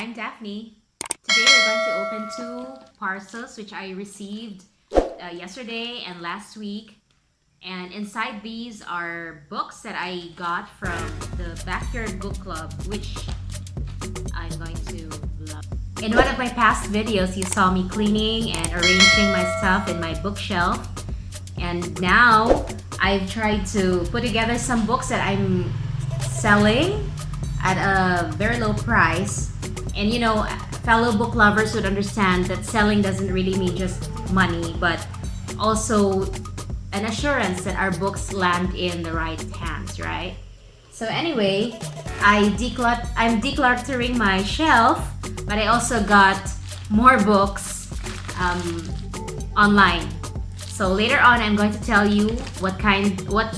I'm Daphne. Today we're going to open two parcels which I received yesterday and last week. And inside these are books that I got from the Backyard Book Club, which I'm going to love. In one of my past videos, you saw me cleaning and arranging my stuff in my bookshelf. And now I've tried to put together some books that I'm selling at a very low price. And you know, fellow book lovers would understand that selling doesn't really mean just money, but also an assurance that our books land in the right hands, right? So anyway, I'm decluttering my shelf, but I also got more books online. So later on, I'm going to tell you what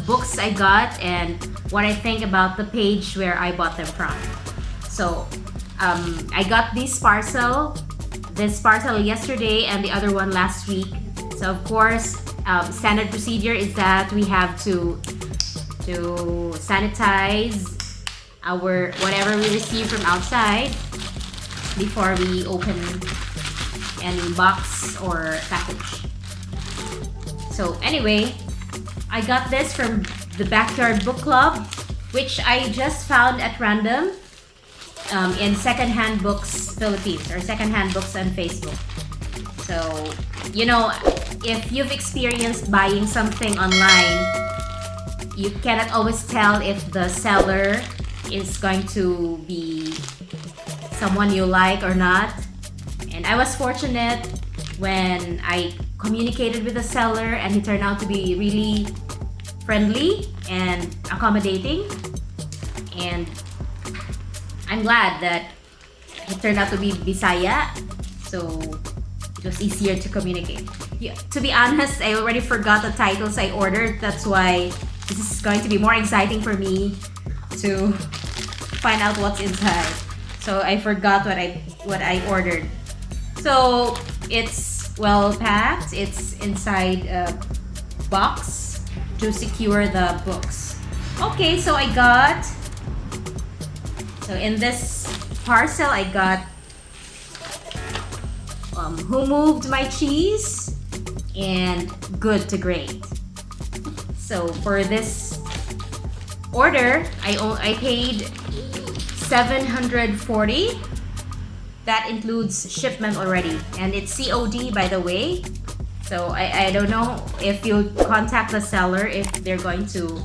books I got and what I think about the page where I bought them from. So I got this parcel yesterday and the other one last week. So of course, standard procedure is that we have to sanitize our whatever we receive from outside before we open any box or package. So anyway, I got this from the Backyard Book Club, which I just found at random in Secondhand Books Philippines or Secondhand Books on Facebook. So, you know, if you've experienced buying something online, you cannot always tell if the seller is going to be someone you like or not. And I was fortunate when I communicated with the seller and he turned out to be really friendly and accommodating. And I'm glad that he turned out to be Bisaya, so it was easier to communicate. Yeah, to be honest, I already forgot the titles I ordered. That's why this is going to be more exciting for me to find out what's inside. So I forgot what I ordered. So it's well packed. It's inside a box to secure the books. Okay, so in this parcel I got Who Moved My Cheese and Good to Great. So for this order, I paid $740. That includes shipment already, and it's COD, by the way. So I don't know if you'll contact the seller if they're going to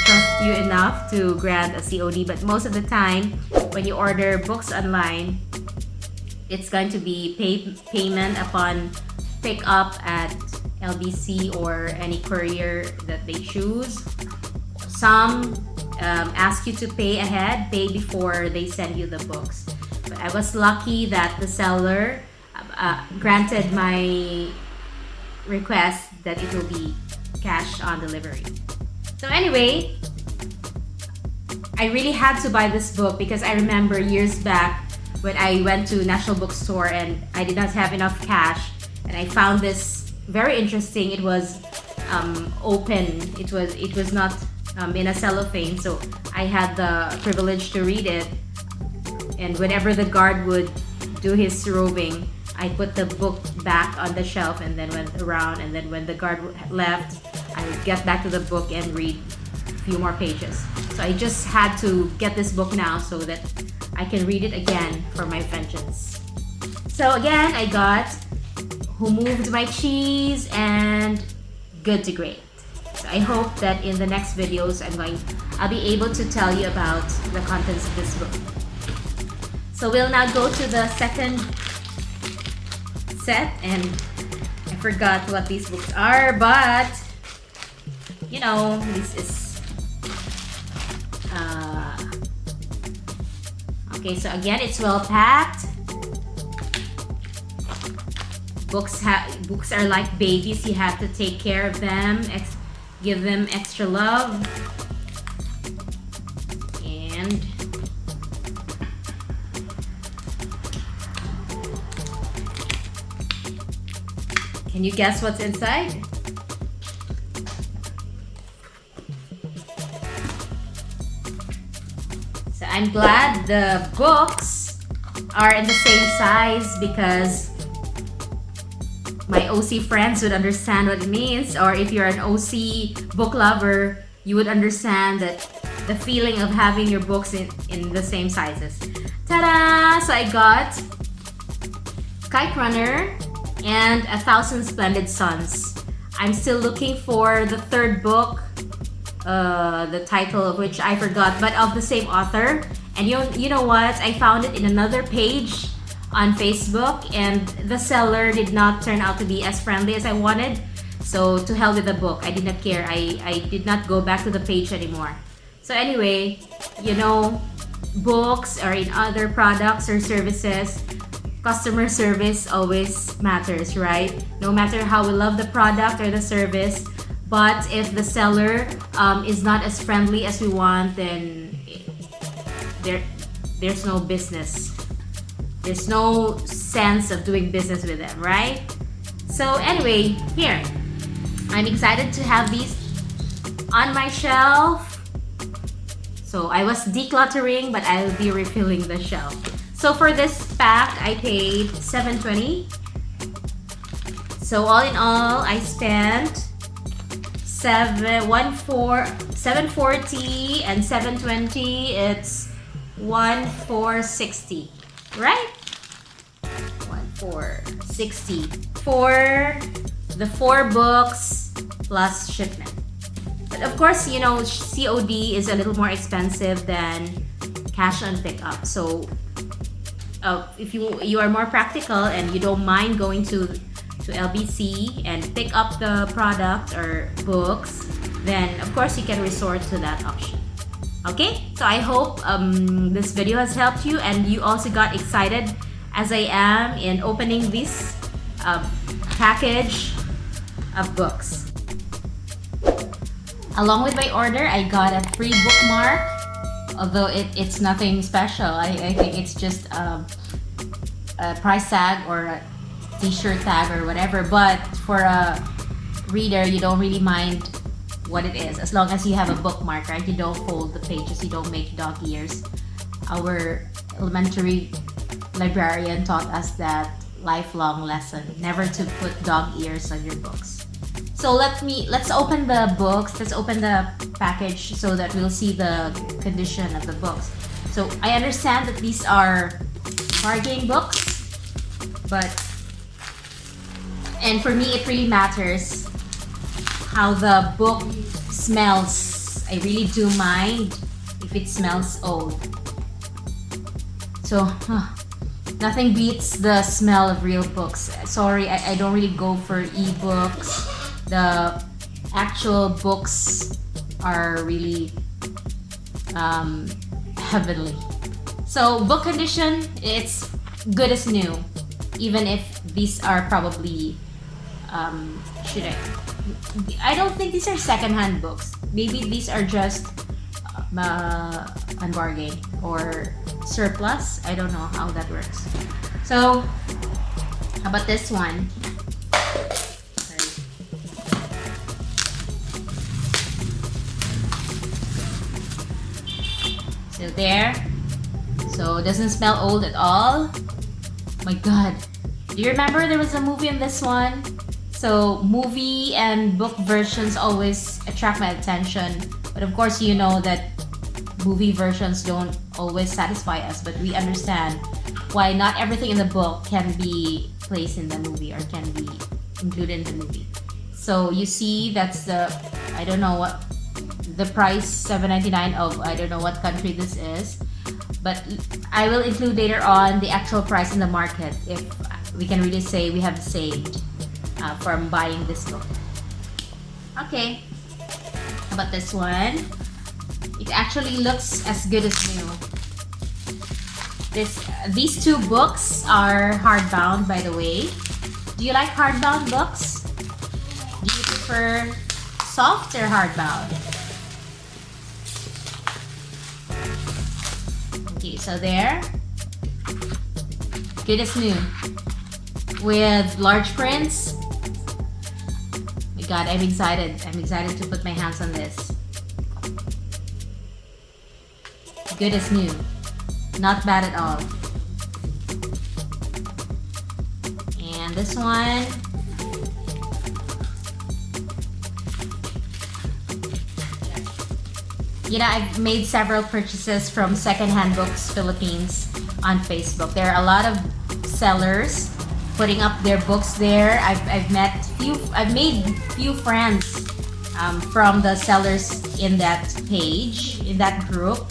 trust you enough to grant a COD, but most of the time when you order books online, it's going to be payment upon pickup at LBC or any courier that they choose. Some ask you to pay before they send you the books. But I was lucky that the seller granted my request that it will be cash on delivery. So anyway, I really had to buy this book because I remember years back when I went to National Bookstore and I did not have enough cash, and I found this very interesting. It was open. It was not in a cellophane, so I had the privilege to read it. And whenever the guard would do his roving, I put the book back on the shelf and then went around, and then when the guard left, I would get back to the book and read a few more pages. So I just had to get this book now so that I can read it again for my vengeance. So again, I got Who Moved My Cheese and Good to Great. So I hope that in the next videos I'll be able to tell you about the contents of this book. So we'll now go to the second set, and I forgot what these books are, but you know, this is okay. So again, it's well packed. Books are like babies. You have to take care of them, give them extra love, and can you guess what's inside? So I'm glad the books are in the same size, because my OC friends would understand what it means, or if you're an OC book lover, you would understand that the feeling of having your books in the same sizes. Ta-da! So I got Kite Runner and 1,000 Splendid Suns. I'm still looking for the third book, the title of which I forgot, but of the same author. And you know what? I found it in another page on Facebook, and the seller did not turn out to be as friendly as I wanted. So to hell with the book. I did not care. I did not go back to the page anymore. So anyway, you know, books or in other products or services, customer service always matters, right? No matter how we love the product or the service, but if the seller is not as friendly as we want, then there's no business. There's no sense of doing business with them, right? So anyway, here, I'm excited to have these on my shelf. So I was decluttering, but I'll be refilling the shelf. So for this pack, I paid $7.20. So all in all, I spent $7.40 and $7.20. It's $1,460, right? $1,460 for the 4 books plus shipment. But of course, you know, COD is a little more expensive than cash on pickup. So if you are more practical and you don't mind going to LBC and pick up the product or books, then of course you can resort to that option. Okay, so I hope this video has helped you, and you also got excited as I am in opening this package of books. Along with my order, I got a free bookmark, although it's nothing special. I think it's just a price tag or a t-shirt tag or whatever, but for a reader, you don't really mind what it is, as long as you have a bookmark, right? You don't fold the pages, you don't make dog ears. Our elementary librarian taught us that lifelong lesson, never to put dog ears on your books. So let's open the books, let's open the package so that we'll see the condition of the books. So I understand that these are bargain books, and for me it really matters how the book smells. I really do mind if it smells old. So nothing beats the smell of real books. Sorry, I don't really go for e-books. The actual books are really heavenly. So book condition, it's good as new, even if these are probably I don't think these are secondhand books. Maybe these are just on bargain or surplus. I don't know how that works. So how about this one? So there. So it doesn't smell old at all. My God. Do you remember there was a movie on this one? So movie and book versions always attract my attention. But of course, you know that movie versions don't always satisfy us, but we understand why not everything in the book can be placed in the movie or can be included in the movie. So you see, that's the, I don't know what, the price, $7.99 of, I don't know what country this is. But I will include later on the actual price in the market if we can really say we have saved from buying this book. Okay, how about this one? It actually looks as good as new. These 2 books are hardbound, by the way. Do you like hardbound books? Do you prefer soft or hardbound? Okay, so there. Good as new. With large prints. My God, I'm excited. I'm excited to put my hands on this. Good as new. Not bad at all. And this one, you know, I've made several purchases from Secondhand Books Philippines on Facebook. There are a lot of sellers putting up their books there. I've made few friends from the sellers in that page, in that group.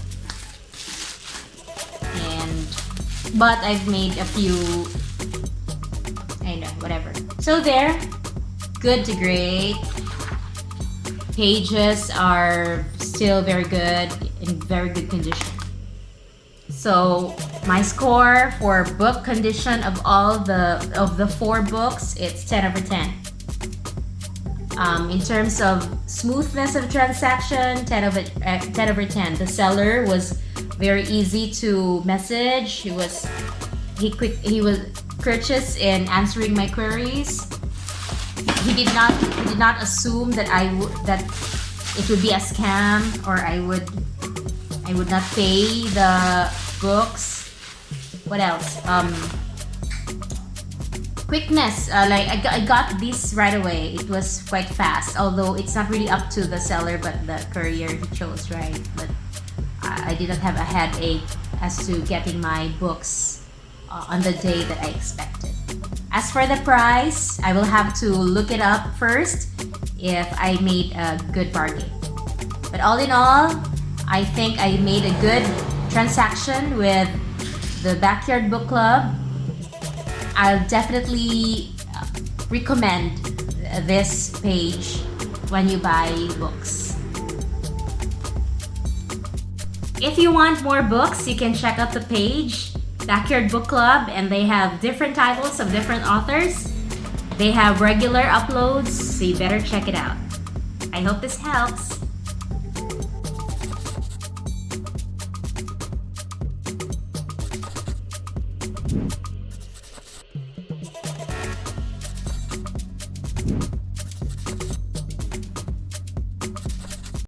But I've made a few, I know, whatever. So there, good to great. Pages are still very good, in very good condition. So my score for book condition of the 4 books, it's 10 over 10. In terms of smoothness of transaction, 10 over 10. The seller was very easy to message. He was courteous in answering my queries. He did not assume that that it would be a scam, or I would not pay the books. What else? Quickness, like I got this right away. It was quite fast, although it's not really up to the seller but the courier he chose, right? But I didn't have a headache as to getting my books on the day that I expected. As for the price, I will have to look it up first if I made a good bargain. But all in all, I think I made a good transaction with the Backyard Book Club. I'll definitely recommend this page when you buy books. If you want more books, you can check out the page, Backyard Book Club, and they have different titles of different authors. They have regular uploads, so you better check it out. I hope this helps.